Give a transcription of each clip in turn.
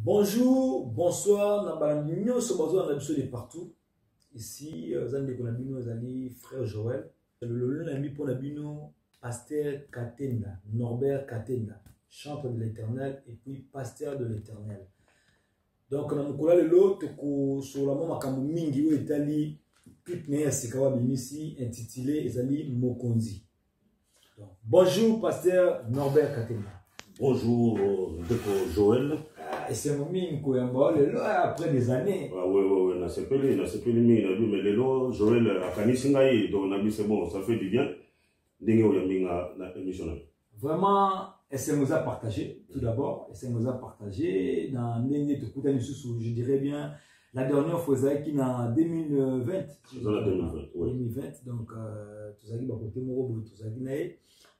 Bonjour, bonsoir, Nabalambino, Sobazo, on de partout. Ici, Zande Konabino, Zali, frère Joël. Le ami pour Nabino, pasteur Katenda, Norbert Katenda, chantre de l'éternel et puis pasteur de l'éternel. Donc, on a l'autre sur la maman Mingi ou Italie, Pitne Sikawa Bimisi, intitulé Ezali Mokonzi. Donc, bonjour, pasteur Norbert Katenda. Bonjour, Joël. Et c'est mon mingo après des années. Ah ouais, n'a c'est pas mais les lots, Joël a Kanisingaï, donc c'est bon, ça fait du bien. Vraiment, elle nous a partagé, tout d'abord, elle nous a partagé dans je dirais bien, la dernière fois, qui en 2020. 2020, donc, tout ça qui va côté Morobo, tout ça qui n'est.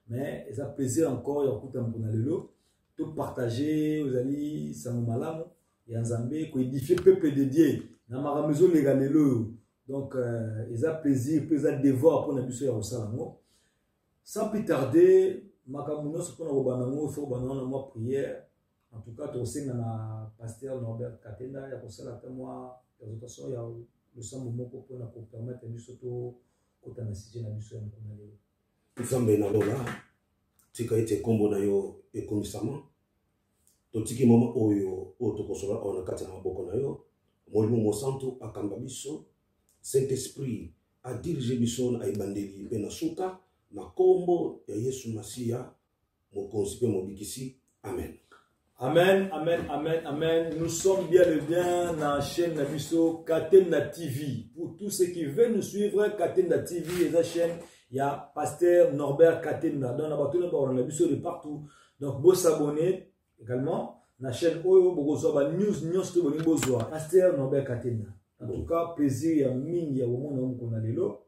Mais ça plaisir encore, il y a beaucoup de temps tout partager, vous allez, ça nous malamo, et en Zambie, qu'on édifie le peuple de Dieu, dans ma maison légale. Donc, ils ont plaisir, ils ont devoir pour nous abusser à Rosalamo. Sans plus tarder, Makamouno, ce qu'on a au Banamo, il faut banana moi prière. En tout cas, tu sais, dans la pasteur Norbert Katenda, il y a pour ça la témoin, de toute façon, il y a le sang moment pour permettre à nous surtout, quand on a signé la mission, on a les. Tout ça, ben, là, tu as été combo d'ailleurs et commissalement. Totiki mama oyo otokosola ona kati na maboko na yo molimo mosantu akamba biso Saint-Esprit a dirigé biso na ebandeli mpe na suka na kombo ya Yesu Masia mokonzi mpe mobikisi. Amen. Amen, amen, amen, amen. Nous sommes bien dans la chaîne Nabiso Katenda TV. Pour tous ceux qui veulent nous suivre, Katenda TV, la chaîne, il y a pasteur Norbert Katenda. Dans la bataille, on a Nabiso de partout. Donc, vous s'abonner également. La chaîne Oyo, news, tout le monde pasteur Norbert Katenda. En tout cas, plaisir, il y a mine, il y a au monde qu'on a les lots.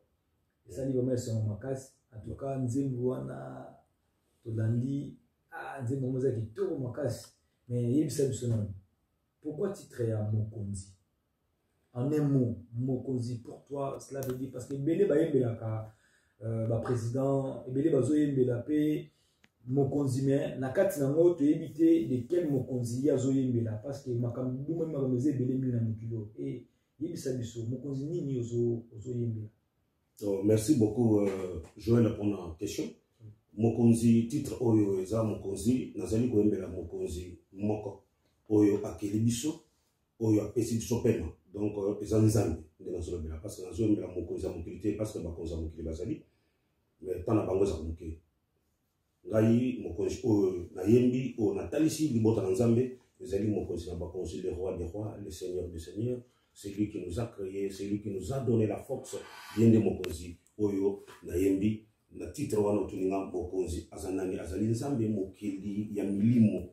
Et ça, il va mettre sur ma casse. En tout cas, Nzembouana, Tolandi, Nzembouana qui tourne ma casse. Mais il y a pourquoi titrer à Mokonzi? En un mot, Mokonzi, pour toi, cela veut dire parce que Bélé Bayembelaka, président, Bélé Bazoyembelapé, Mokonzi, mais na kati na ngo to éviter de quel Mokonzi ya Zoyembela parce que Makambu même Makameze Bélé Mila Mukilo et Yibisabiso, Mokonzi Nini Ozoyembela. Merci beaucoup, Joël, pour la question. Mokonzi, titre Oyo Eza Mokonzi, Nazali Goembela Mokonzi, Moko, Oyo Akelibiso, Oyo Apesi Biso Pema. Donc, Eza Nzambe, Nazolobela, parce que Nazolobela Mokonzi Mokilité, parce que Bakonza Mokili Bazali, mais tant à Bangoza Mokili. Ngai, Mokonzi, Oyo Nayembi, Oyo Natalisi, Libota Nzambe, Ezali Mokonzi Nabakonzi, le roi des rois, le seigneur des seigneurs, c'est lui qui nous a créés, c'est lui qui nous a donné la force, bien de Mokonzi, Oyo Nayembi. Na titre wana otuninga mokonzi azanani azali nzambe mokili ya milimo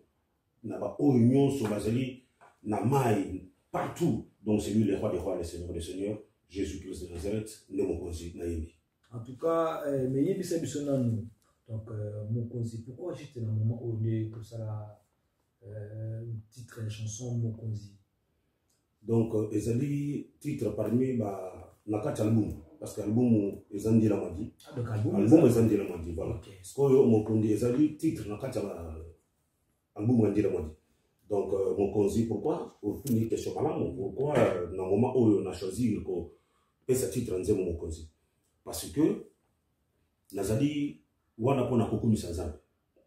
na ba oyo nyonso bazali na mai partout. Donc c'est lui le roi des rois, le seigneur des seigneurs, Jésus-Christ de Nazareth, le mokonzi na yembi. En tout cas, mais yebi sa biso nanu. Donc mokonzi, pourquoi juste dans le moment où on est comme ça titre la chanson mokonzi? Donc ezali titre parmi ba na kati album. Parce que l'album est en la madi. L'album est en la madi, voilà. Parce que mon condi est allé titre dans l'album est en la madi. Donc mon condi pourquoi? Pour une question malade, pourquoi dans le moment où on a choisi que ce titre en mon condi? Parce que Nazali wana pona kokumisa Nzambe,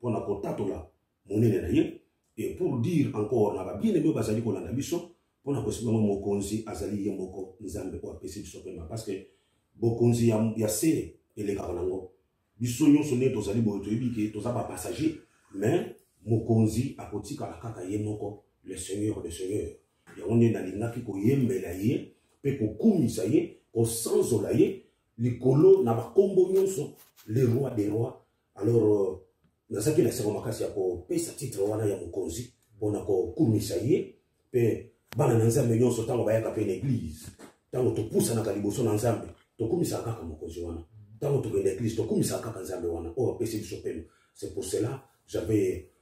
pona kotato la monene na ye et pour dire encore na ba bien aimé bazali ko na biso pona ko sima mon condi azali yemoko Nzambe ko apesi biso pema parce que Bokonzi ya se ele karango biso nyonso ne tozali boyo toyebi ke toza ba passager mais mokonzi akotika la kaka ye moko le seigneur des seigneurs ya onde na lingaki ko yembela ye pe ko kumisa ye ko sanzola ye likolo na ba kombo nyonso le roi des rois. Alors nazaki na sema makasi ya ko pesa titre wana ya mokonzi bona ko kumisa ye pe bana na Nzambe nyonso tango bayaka pe na église tango to poussa na kaliboso na Nzambe tokumisa kaka mokonzi wana tango to kende église tokumisa kaka Nzambe wana o apesi biso pema. C'est pour cela j'avais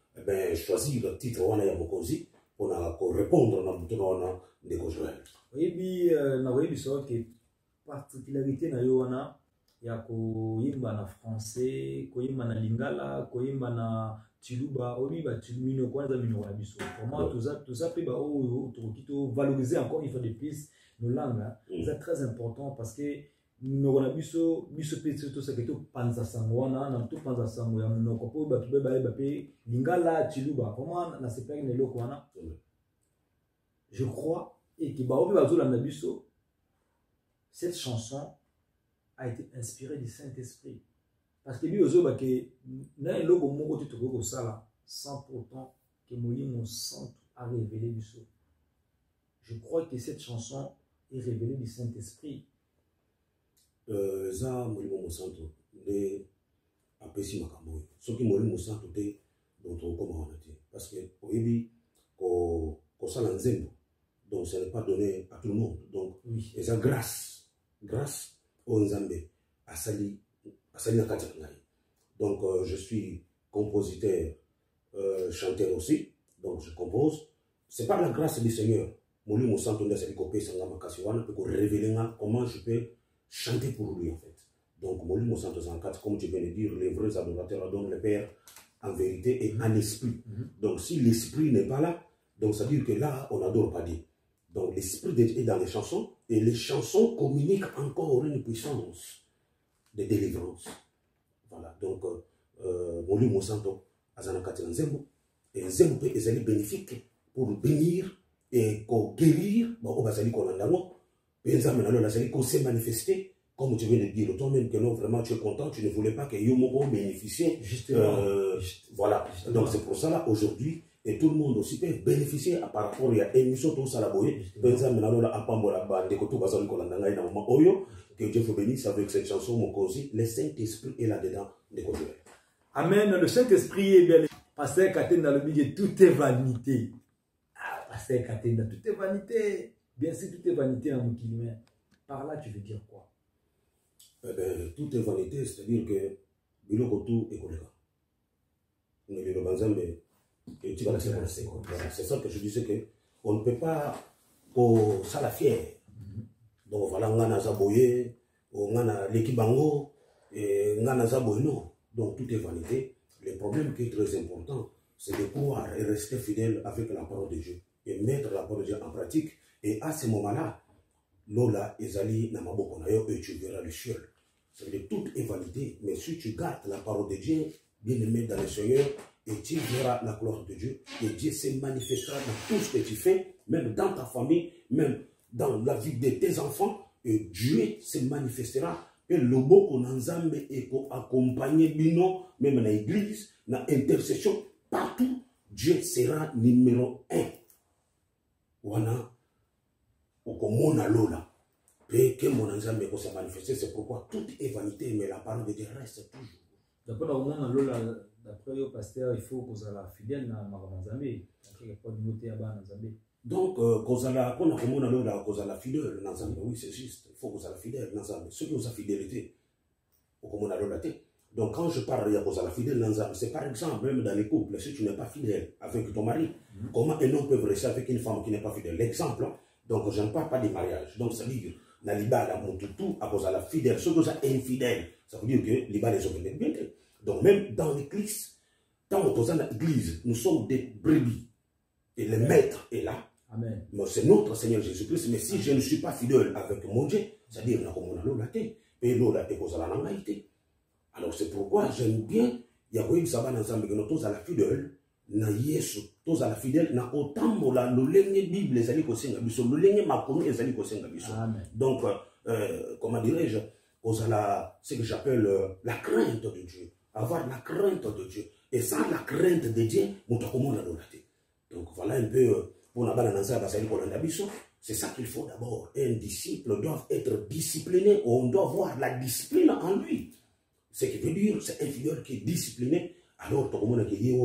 choisi le titre wana ya mokonzi pour répondre na mutuna wana de Joël. Oui, na webi so que particularité na yo wana ya ko yimba na français, ko yimba na lingala, ko yimba na Chiluba, Oliba, Chilumino, Kwanza, Mino, Abisso. Pour moi, tout ça, peut valoriser encore une fois de plus nos langues. C'est très important parce que nous avons Abisso, tout ça qui est Panza Sangwana, dans tout Panza Sangwana, nous avons Bapi, Lingala, Chiluba. Pour moi, dans ces pays, je crois, et que Baobi Bazola Nabisso, cette chanson a été inspirée du Saint-Esprit. Parce que lui, sans pourtant que Molimo Santo a révélé du sceau. Je crois que cette chanson est révélée du Saint-Esprit. Ça, Molimo Santo, est apprécié Makambo. Ce qui Molimo Santo est d'autres comment on a dit. Parce que, au début, qu'on s'en l'ensemble, donc ça n'est pas donné à tout le monde. Donc, oui. Et ça, grâce au Nzambe, à Sali. Donc, je suis compositeur, chanteur aussi. Donc, je compose. C'est par la grâce du Seigneur. Moli Moussanto peut révéler comment je peux chanter pour lui, en fait. Donc, Moli Moussanto, comme tu viens de dire, les vrais adorateurs adorent le Père en vérité et en esprit. Donc, si l'esprit n'est pas là, donc ça veut dire que là, on n'adore pas Dieu. Donc, l'esprit est dans les chansons et les chansons communiquent encore une puissance de délivrance. Voilà, donc, Moli Monsanto, Azanakati Nzembo, et Nzembo est bénéfique pour bénir et pour guérir, au Bazali Kolandano, et Nzamena Lazali qu'on s'est manifesté, comme tu viens de dire, toi-même que non, vraiment tu es content, tu ne voulais pas que Yomogo bénéficie. Voilà, donc c'est pour ça là, aujourd'hui, et tout le monde aussi peut bénéficier par rapport à l'émission tout ça la boye, Nzamena Lola Apambola Bande, Koto Bazali Kolandanga, et dans Oyo. Que Dieu vous bénisse avec cette chanson, mon cosy. Le Saint-Esprit est là-dedans. Amen. Le Saint-Esprit est bien. Pasteur Katenda, le milieu, tout est vanité. Ah, Pasteur Katenda, tout est vanité. Bien sûr, tout est vanité en Moukilime. Par là, tu veux dire quoi? Tout est vanité, c'est-à-dire que Bilokotou est colléga. C'est ça que je disais qu'on ne peut pas ça la fière. Donc voilà, on a Zaboye, on a l'équibango, et on a Zaboye, non. Donc tout est vanité. Le problème qui est très important, c'est de pouvoir rester fidèle avec la parole de Dieu et mettre la parole de Dieu en pratique. Et à ce moment-là, Lola, Ezali, Namaboko, et tu verras le ciel. Ça veut dire tout est vanité, mais si tu gardes la parole de Dieu, bien aimé dans le Seigneur, et tu verras la gloire de Dieu, et Dieu se manifestera dans tout ce que tu fais, même dans ta famille, même dans la vie de tes enfants, et Dieu se manifestera. Et le beau qu'on ensemble et pour accompagner Bino, même dans l'église, dans l'intercession, partout, Dieu sera numéro 1. Wana, au commun Lola. Et que mon ensemble peut se manifester, c'est pourquoi tout est vanité, mais la parole de Dieu reste toujours. D'après le commun Lola, d'après le pasteur, il faut qu'on soit fidèle dans Maramazambe. Il n'y a pas de noter à Banazambe. Donc, quand on a la fidèle, oui, c'est juste. Il faut qu'on soit la fidèle. Ceux qui ont la fidélité, donc, quand je parle de la fidèle, c'est par exemple, même dans les couples, si tu n'es pas fidèle avec ton mari, comment un homme peut rester avec une femme qui n'est pas fidèle? L'exemple, donc, je ne parle pas des mariages. Donc, ça veut dire, Naliba, la Montoutou, à cause de la fidèle, ceux qui sont infidèles, ça veut dire que Liba les hommes bien. Donc, même dans l'église, tant qu'on est dans l'église, nous sommes des brebis. Et le maître est là. Amen. C'est notre Seigneur Jésus-Christ. Mais si je ne suis pas fidèle avec mon Dieu, c'est-à-dire alors c'est pourquoi j'aime bien, il y a eu ça ensemble que nous à la fidèle, na Yesu, tous à la fidèle, na autant mola le lengue Bible les amis kosenga biso, le lengue makomi les amis kosenga biso. Donc comment dirais-je, ce que j'appelle la crainte de Dieu, avoir la crainte de Dieu. Et sans la crainte de Dieu, donc voilà un peu pour la c'est ça qu'il faut d'abord. Un disciple doit être discipliné, on doit voir la discipline en lui. Ce qui veut dire, c'est un fidèle qui est discipliné. Alors, tout le monde qui dit,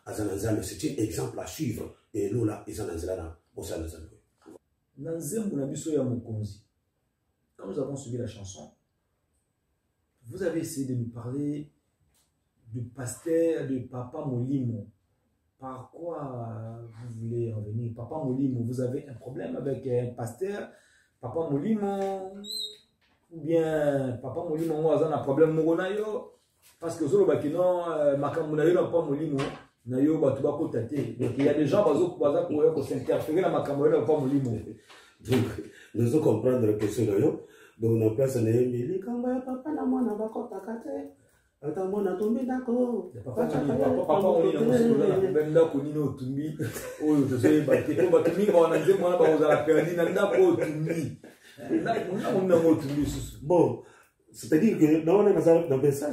c'est un exemple à suivre. Et nous, là, ils sont dans quand nous avons suivi la chanson, vous avez essayé de nous parler du pasteur de Papa Molimo. Par quoi vous voulez revenir? Papa Molimo, vous avez un problème avec un pasteur? Papa Molimo, ou bien Papa Molimo, moi, j'ai un problème avec parce que Zolo Bakino, Makamunayo, Papa Molimo, nayo batu bako tate. Donc il y a des gens qui s'interférer dans ma caméra pas molimo. Donc nous devons comprendre que c'est là. Donc on place un émi quand papa na moi na bako takate. Ata moi na tomber d'accord. Papa on est dans même là qu'on ino tumbi. Oh je sais ba te ko ba tumbi ba na nze mwana ba ozala perdu na ndako tumbi. On a tumbi susu. Bon, c'est-à-dire que dans le message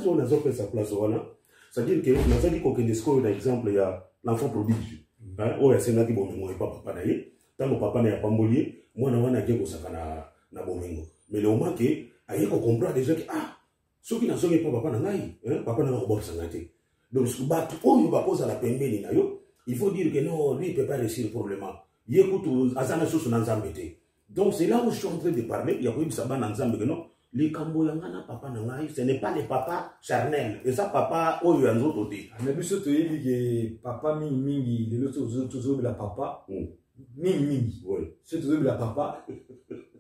on a fait sa place voilà. C'est-à-dire que nous avons dit qu'on a un exemple, il y a l'enfant prodige. Oh, c'est là qui bon moi papa na ye. Tant mon papa n'a pas molié, moi na wana keko sakana na bomengo. Mais le moment que aye ko comprendre déjà que ah, ceux qui n'a pas papa na ngai, papa na ko sangate. Donc ce battu oh il va poser la pembeni na yo, il faut dire que non, lui il peut pas réussir le problème. Il écoute azana sous na nzambete. Donc c'est là où je suis en train de parler, il y a pas eu ça na nzambe que non. Les Kamboyangana papa nangai, ce n'est pas les papas charnels. Et ça papa oh un autre côté. Mais bien sûr tu dis que papa mingi les autres de la papa mingi. Oui. C'est de la papa.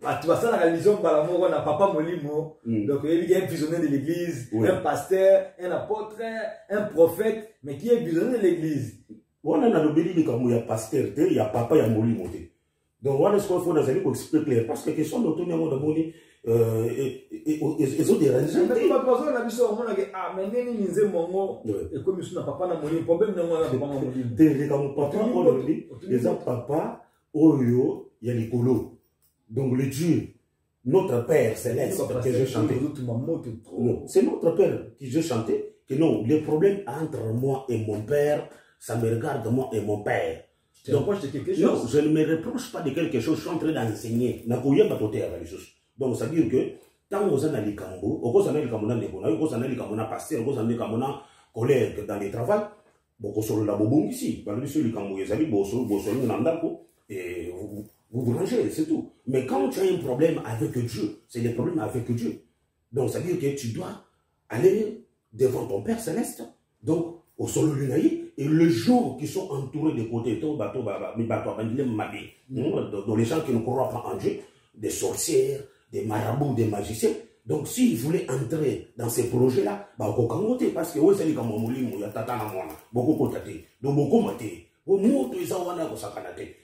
Ah tu vas ça la religion par l'amour on a papa molimo. Donc il y a un visionnaire de l'église, un pasteur, un apôtre, un prophète, mais qui est visionnaire de l'église. On a le béni de comme il y a pasteur, il y a papa, il y a molimo. Donc voilà ce qu'il faut dans les expliquer parce que question d'autonomie de moni et ont des raisons. Ah, mais papa, oyo, il y a les colos. Donc le Dieu, notre Père céleste que j'ai chanté. C'est notre Père qui j'ai chanté. Que non, les problèmes entre moi et mon Père, ça me regarde moi et mon Père. Donc, moi, je quelque chose. Non, je ne me reproche pas de quelque chose, je suis en train d'enseigner. Donc, ça veut dire que tant que vous avez les cambo, vous avez les camona vous avez les camona pasteur, vous avez les camona collègues dans le travail, vous avez la bobong ici, vous avez les cambo, vous avez les cambo, et vous vous rangez, c'est tout. Mais quand tu as un problème avec Dieu, c'est des problèmes avec Dieu. Donc, ça veut dire que tu dois aller devant ton Père Céleste, donc au solo lunaï, et les gens qui sont entourés de côtés, dans les gens qui ne croient pas en Dieu, des sorcières, des marabouts, des magiciens. Donc, s'ils voulaient entrer dans ces projets-là, beaucoup parce que c'est comme un il y a tata na mwana, beaucoup kotate, donc beaucoup maté, beaucoup ils ont wana ko sakanate.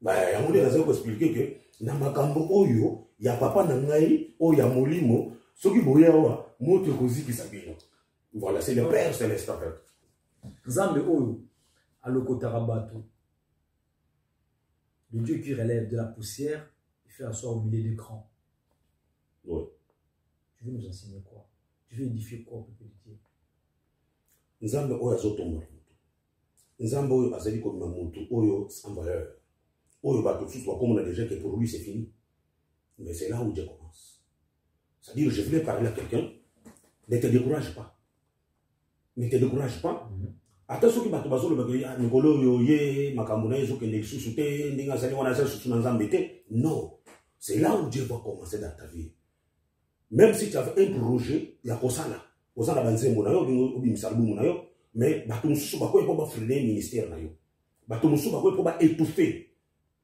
Bah, on a expliqué que na makambo oyo, ya papa na ngai, o ya molimo, soki boya wa, moto koziki sabino. Voilà, c'est le Père Céleste en fait. Zambe oyo, alokotarabato, le Dieu qui relève de la poussière, il fait asseoir au milieu d'écran. Oui. Tu veux nous enseigner quoi? Tu veux édifier quoi au peuple de Dieu? Nzambe oyo azotomba mutu. Nzambe oyo azali comme mutu oyo sans valeur. Oyo bato tous comme on a déjà que pour lui c'est fini. Mais c'est là où Dieu commence. C'est-à-dire je voulais parler à quelqu'un, ne te décourage pas. Ne te décourage pas. Attention que bato bazo le bagay ngolo yo ye makamuna ezo ke nexusu te ndinga sali wana sa susu nzambe te. Non. C'est là où Dieu va commencer dans ta vie. Même si tu avais un projet, il y a kosala. Kosala banzembo na yo obi misalbumu na yo, mais bato mususu bako po ba freiner ministère na yo. Bato mususu bako po ba étouffer.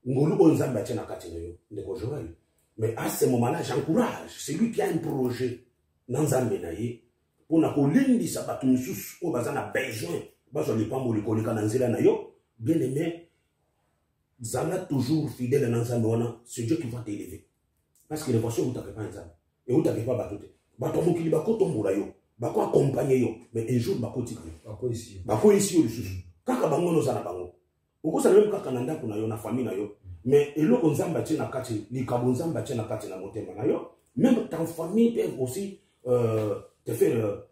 Ngolo bo nzambe atina kati na yo. Ndeko Joël. Mais à ce moment-là, j'encourage celui qui a un projet dans nzambe na ye pour na kolindisa bato mususu o bazana besoin. Bien aimé, Zala toujours fidèle à Nanzamona, c'est Dieu qui va t'élever. Parce que les voitures, vous n'avez pas un zam. Et vous n'avez pas battu. Bato mokili bako tombola yo, bako accompagner yo, mais un jour bako tikri. Bako ici. Bako ici le susu. Kaka bango no zana bango. Oko sa même kaka nanda kuna yo na famille na yo. Mais eloko nzamba tena kati, likabo nzamba tena kati na motema na yo. Même ta famille peut aussi te faire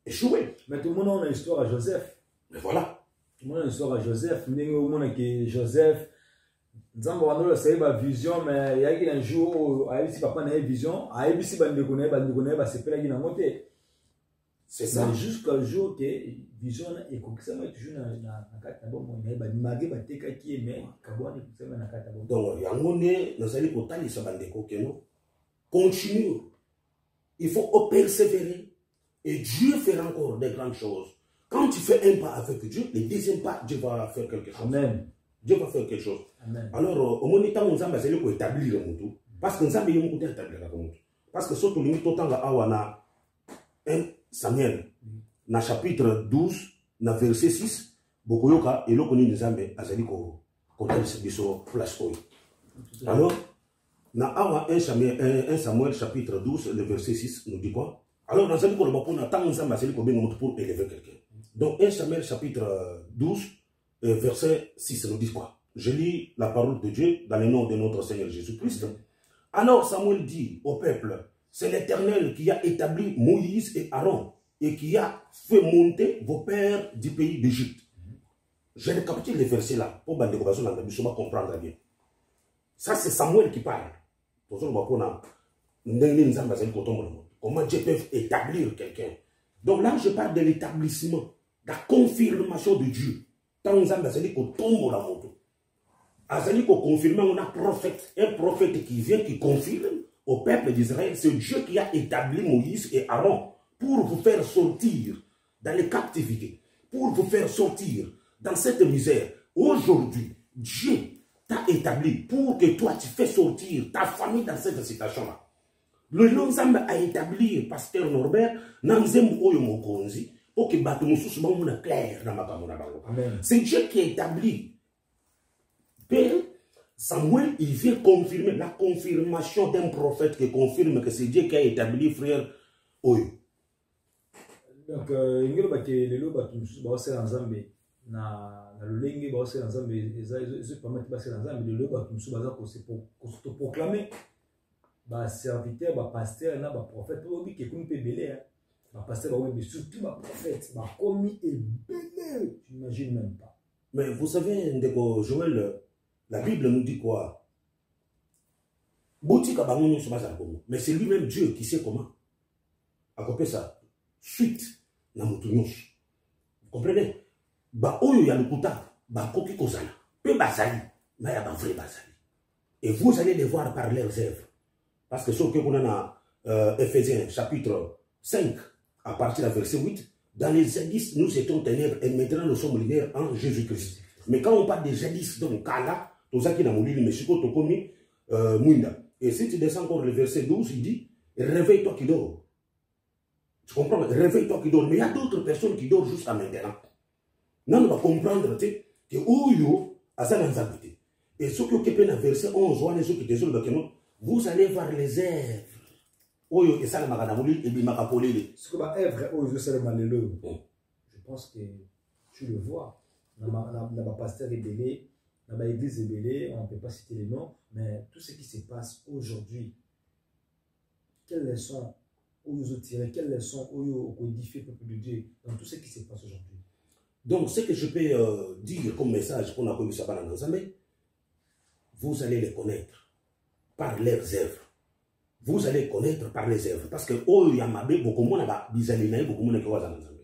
échouer. Mais tout le monde a une histoire à Joseph. Mais voilà. Tout le monde a une histoire à Joseph. Au monde que Joseph, Nzambo wanola saïba vision, mais il y a un jour, si papa n'a une vision, si bande connaît, c'est pas la guine monter. C'est ça. Jusqu'au jour que vision et que ça va toujours na kata bon, il y a magé bateka qui est mais kabouane que ça va na kata bon. Donc yangone nous allons potali sa bande kokeno. Continue. Il faut persévérer et Dieu fera encore des grandes choses. Quand tu fais un pas avec Dieu, le deuxième pas, Dieu va faire quelque chose. Amen. Dieu va faire quelque chose. Amen. Alors, au moment où nous avons établir le monde, parce que nous avons établir le monde. Parce que surtout, nous avons 1 Samuel, dans chapitre 12, dans verset 6, bokoyoka eloko nini nzambe azali kotalisa biso place oyo. Alors na awa 1 Samuel chapitre 12 le verset 6 nous dit quoi? Alors dans un livre on attend nzambe azali kobenga moto pour élever quelqu'un. Donc 1 Samuel chapitre 12 verset 6 nous dit quoi? Je lis la parole de Dieu dans le nom de notre Seigneur Jésus-Christ. Alors Samuel dit au peuple, c'est l'Éternel qui a établi Moïse et Aaron et qui a fait monter vos pères du pays d'Égypte. Je récapitule les versets là pour comprendre bien. Ça c'est Samuel qui parle. Comment Dieu peut établir quelqu'un. Donc là je parle de l'établissement, de la confirmation de Dieu. Tant que Zambazali qu'on tombe la moto. Azali qu'on confirme, on a un prophète qui vient, qui confirme au peuple d'Israël, c'est Dieu qui a établi Moïse et Aaron pour vous faire sortir dans les captivités, pour vous faire sortir dans cette misère. Aujourd'hui, Dieu t'a établi pour que toi tu fais sortir ta famille dans cette situation-là. Le Nzambe a établi Pasteur Norbert, Nanzem Oyo Mokonzi, pour que Batumoussou soit clair dans ma caméra. C'est Dieu qui a établi. Père Samuel, il vient confirmer la confirmation d'un prophète qui confirme que c'est Dieu qui a établi frère Oyo. Donc, il y a des gens qui ont été en Zambie. Na lolenge ba ose nzambe eza permettre ba ose nzambe le ba tumsu baza ko se proclamer ba serviteur ba pasteur na ba prophète obi ke kumi pe belé ba pasteur ba oui surtout ba prophète ba commis et belé, tu n'imagines même pas. Mais vous savez ndeko Joël, la Bible nous dit quoi? Botika ba ngoni so baza ko, mais c'est lui-même Dieu qui sait comment accomplir ça suite na mutunyos. Vous comprenez? Ba oyo ya lukuta ba koki kozala pe bazali na ya ba vrai bazali, et vous allez les voir par leurs œuvres, parce que ce que on a dans Ephésiens chapitre 5 à partir du verset 8, dans les jadis nous étions ténèbres et maintenant nous sommes lumière en Jésus-Christ. Mais quand on parle des jadis donc kala tozaki na molili mais siko tokomi mwinda, et si tu descends encore le verset 12 il dit réveille-toi qui dort. Tu comprends? Réveille-toi qui dort. Mais il y a d'autres personnes qui dorment jusqu'à maintenant. Nous va comprendre que Oyo a ça dans sa vie. Et ce qui est dans verset 11, vous allez voir les œuvres. Oyo et ça le magadamoli et bimakapolele. Ce que ma œuvre Oyo c'est le malheureux. Je pense que tu le vois. Dans ma pasteur ébélé, dans ma église ébélée, on ne peut pas citer les noms, mais tout ce qui se passe aujourd'hui, quelles leçons Oyo tirer, quelles leçons Oyo codifier le peuple de Dieu dans tout ce qui se passe aujourd'hui. Donc, ce que je peux dire comme message qu'on a connu ça dans Nzambe, vous allez les connaître par leurs œuvres. Vous allez connaître par les œuvres. Parce que Oyo Yamabe, beaucoup de gens bizalinaï, beaucoup de gens qui ont Nzambe.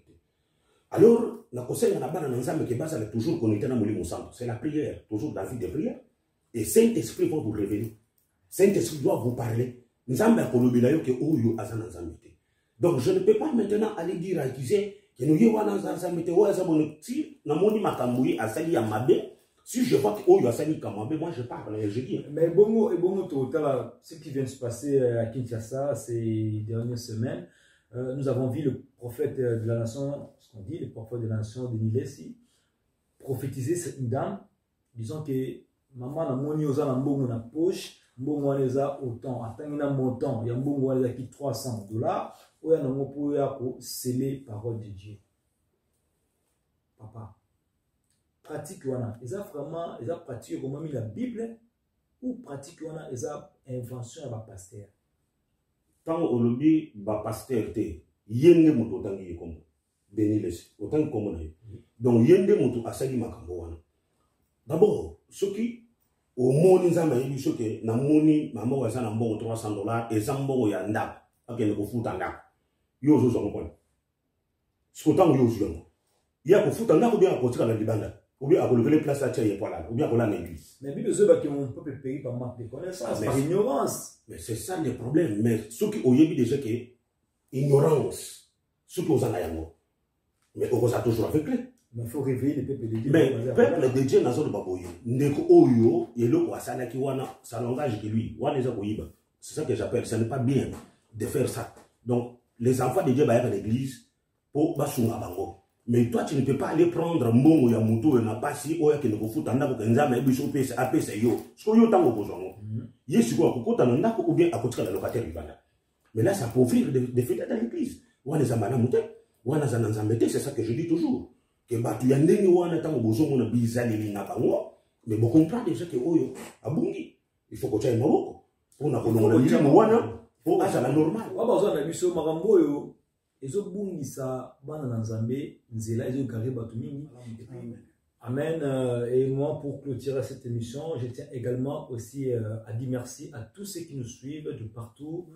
Alors, la conseil on a dans Nzambe qui base toujours qu'on était dans le centre. C'est la prière, toujours dans la vie de prière. Et Saint-Esprit va vous révéler. Saint-Esprit doit vous parler. Nzambe a connu que Oyo a Nzambe. Donc, je ne peux pas maintenant aller dire à qui si je vois que Oyo a sali Kamabe, moi je parle et je dis. Mais bon, ce qui vient de se passer à Kinshasa ces dernières semaines, nous avons vu le prophète de la nation, ce qu'on dit, le prophète de la nation de Nilesi, prophétiser cette dame, disant que maman n'a moni osa na mbongo na poche, mbongo eza autant, attends na montant, ya mbongo eza qui $300. Oya na ngopo ya ko sceller parole de Dieu. Papa, pratique wana, eza vraiment, eza pratique comme la Bible, ou pratique wana, eza invention à ba pasteur. Tant au lobby ba pasteur te, yende moto tangi comme Benilesi, autant comme na. Donc yende moto asali makambo wana. D'abord, ce qui au moni nzamba yebi soke na moni mama waza na mbongo $300 et zambongo ya ndako akene ko futa ndako. Yo zo zo ngopona. Sikotango yo zo ngo. Ya ko futa ndako bien ko tika na libanda. Ou bien à lever les places à Tchaï et voilà, ou bien à l'église. Mais bien sûr, on peut payer par manque de connaissance, par ignorance. Mais c'est ça le problème. Mais ceux qui ont eu déjà que ignorance, ceux qui ont eu mais on a toujours avec lui. Mais il faut réveiller les peuples de Dieu. Mais le peuple de Dieu n'a pas de baboyo. Neko oyo, et le wasana qui wana, ça langage que lui, wana za koyiba. C'est ça que j'appelle, ça n'est pas bien de faire ça. Donc, les enfants de Dieu baillent à l'église pour basunga bango. Mais toi, tu ne peux pas aller prendre un bon ou un moto et n'a pas si ou qui ne faut pas t'en avoir mais biso pèse à pèse yo. Ce que yo tango besoin. Yes, quoi, pourquoi t'en as ou bien à côté de la locataire rivale. Mais là, ça peut offrir des fêtes dans l'église. Ou on est à Manamouté, ou on est à Nanzambete, c'est ça que je dis toujours. Que tu y a des gens qui ont besoin de bizarre na bango, mais vous comprenez déjà que oyo abungi. Il faut que tu aies un mot. Pour na kolonga ndiri mwana, pour asa la normale. Wa bazo na biso makambo yo. Ezobungisa bana na Nzambe nzela ezokare batu mingi. Amen. Et moi, pour clôturer cette émission, je tiens également aussi à dire merci à tous ceux qui nous suivent de partout.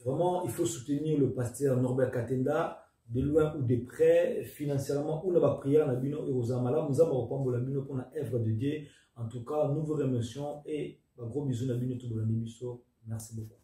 Vraiment, il faut soutenir le pasteur Norbert Katenda, de loin ou de près, financièrement, ou la prière, la bino et aux amala, nous avons repris la bino pour la œuvre de Dieu. En tout cas, nous vous remercions et un gros bisou, la bino tout le monde. Merci beaucoup.